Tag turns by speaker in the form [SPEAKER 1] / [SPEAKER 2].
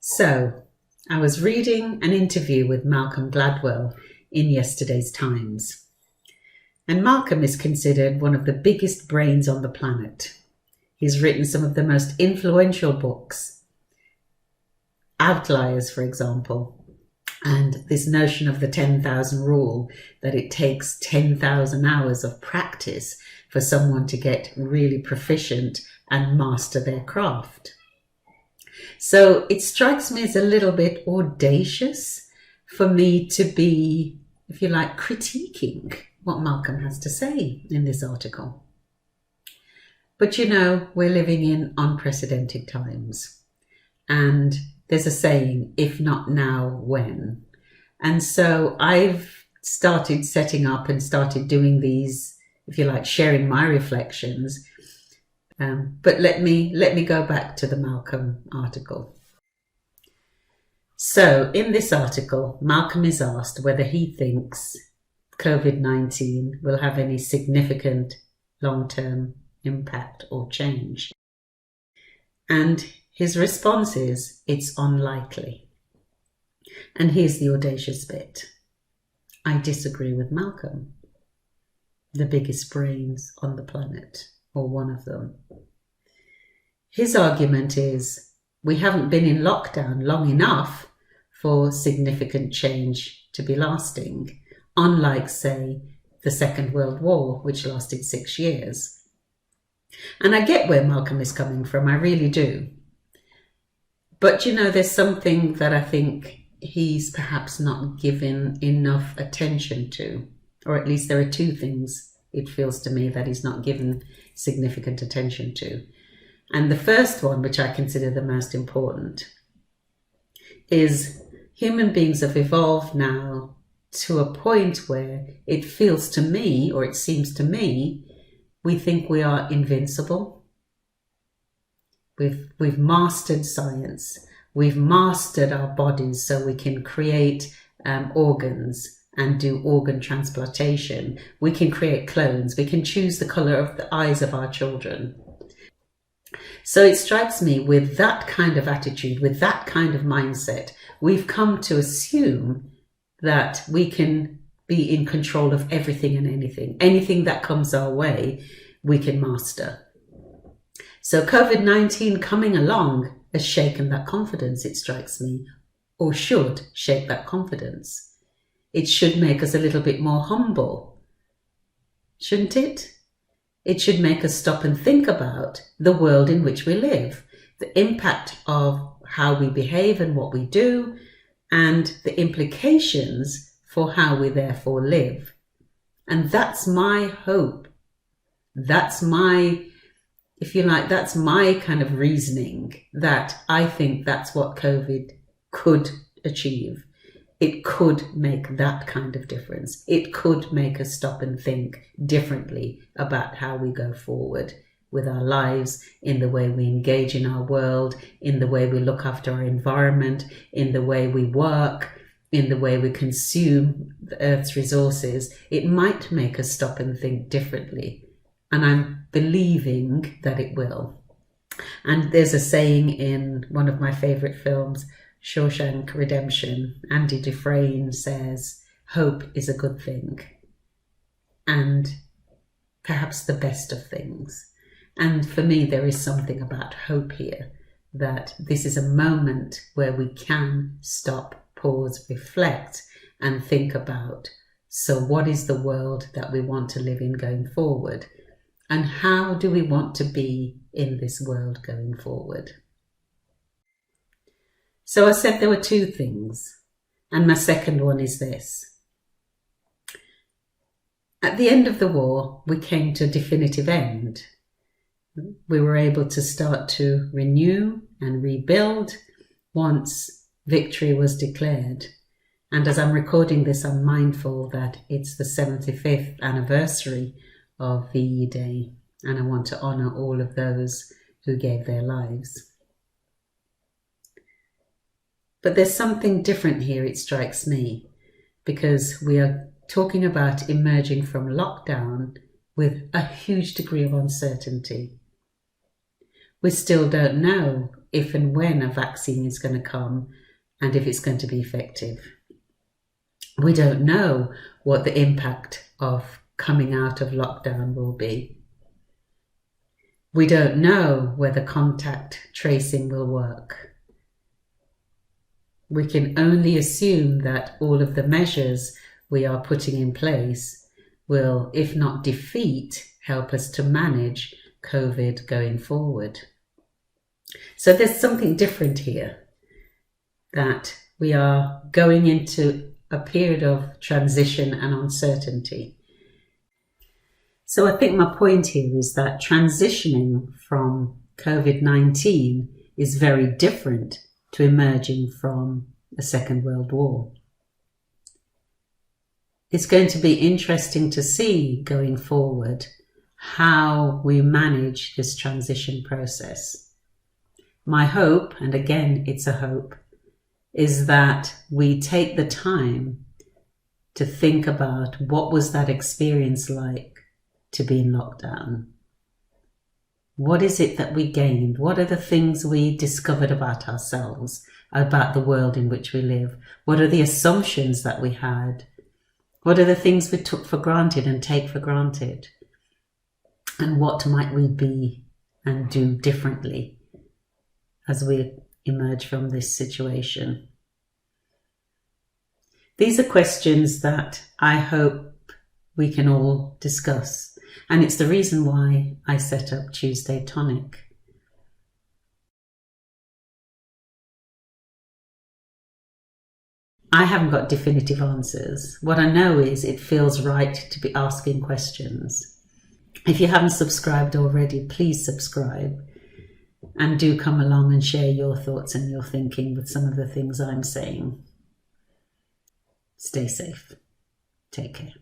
[SPEAKER 1] So, I was reading an interview with Malcolm Gladwell in yesterday's Times. And Malcolm is considered one of the biggest brains on the planet. He's written some of the most influential books. Outliers, for example, and this notion of the 10,000 rule, that it takes 10,000 hours of practice for someone to get really proficient and master their craft. So it strikes me as a little bit audacious for me to be, if you like, critiquing what Malcolm has to say in this article. But you know, we're living in unprecedented times. And there's a saying, if not now, when? And so I've started setting up and started doing these, if you like, sharing my reflections. But let me go back to the Malcolm article. So in this article, Malcolm is asked whether he thinks Covid-19 will have any significant long-term impact or change. And his response is, it's unlikely. And here's the audacious bit. I disagree with Malcolm, the biggest brains on the planet, or one of them. His argument is, we haven't been in lockdown long enough for significant change to be lasting, unlike, say, the Second World War, which lasted 6 years. And I get where Malcolm is coming from, I really do. But you know, there's something that I think he's perhaps not given enough attention to, or at least there are two things it feels to me that he's not given significant attention to. And the first one, which I consider the most important, is human beings have evolved now to a point where it feels to me, or it seems to me, we think we are invincible. We've mastered science. We've mastered our bodies so we can create organs and do organ transplantation. We can create clones. We can choose the colour of the eyes of our children. So it strikes me, with that kind of attitude, with that kind of mindset, we've come to assume that we can be in control of everything and anything. Anything that comes our way, we can master. So Covid-19 coming along has shaken that confidence, it strikes me, or should shake that confidence. It should make us a little bit more humble, shouldn't it? It should make us stop and think about the world in which we live, the impact of how we behave and what we do, and the implications for how we therefore live. And that's my hope. That's my, if you like, that's my kind of reasoning, that I think that's what COVID could achieve. It could make that kind of difference. It could make us stop and think differently about how we go forward with our lives, in the way we engage in our world, in the way we look after our environment, in the way we work, in the way we consume the Earth's resources. It might make us stop and think differently. And I'm believing that it will. And there's a saying in one of my favourite films, Shawshank Redemption, Andy Dufresne says, hope is a good thing, and perhaps the best of things. And for me, there is something about hope here, that this is a moment where we can stop, pause, reflect, and think about, so what is the world that we want to live in going forward? And how do we want to be in this world going forward? So I said there were two things, and my second one is this. At the end of the war, we came to a definitive end. We were able to start to renew and rebuild once victory was declared. And as I'm recording this, I'm mindful that it's the 75th anniversary of VE Day, and I want to honour all of those who gave their lives. But there's something different here, it strikes me, because we are talking about emerging from lockdown with a huge degree of uncertainty. We still don't know if and when a vaccine is going to come and if it's going to be effective. We don't know what the impact of coming out of lockdown will be. We don't know whether contact tracing will work. We can only assume that all of the measures we are putting in place will, if not defeat, help us to manage COVID going forward. So there's something different here, that we are going into a period of transition and uncertainty. So I think my point here is that transitioning from Covid-19 is very different to emerging from a Second World War. It's going to be interesting to see going forward how we manage this transition process. My hope, and again it's a hope, is that we take the time to think about what was that experience like to be in lockdown. What is it that we gained? What are the things we discovered about ourselves, about the world in which we live? What are the assumptions that we had? What are the things we took for granted and take for granted? And what might we be and do differently as we emerge from this situation? These are questions that I hope we can all discuss. And it's the reason why I set up Tuesday Tonic. I haven't got definitive answers. What I know is it feels right to be asking questions. If you haven't subscribed already, please subscribe and do come along and share your thoughts and your thinking with some of the things I'm saying. Stay safe. Take care.